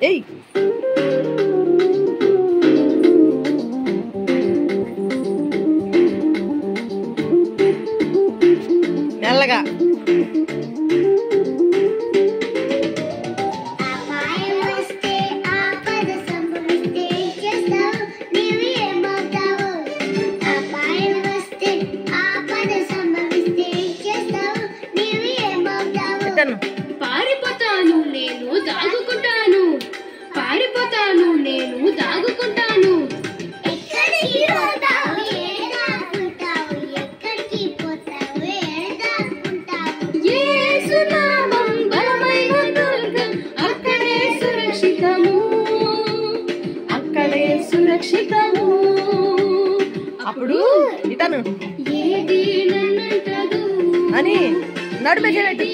ఏయ్ మెల్లగా పారిపోతాను నేను దాగుకుంటాను, పారిపోతాను నేను దాగుకుంటాను. ఎక్కడికి పోతావు ఏడాకుంటావు, ఎక్కడికి పోతావు ఏడాకుంటావు. యేసు నామం బలమైన దుర్గం, అక్కడే సురక్షితము, అక్కడే సురక్షితము. అప్పుడు ఇతను ఏది నన్నంటదు అని నడిపేసేటట్టు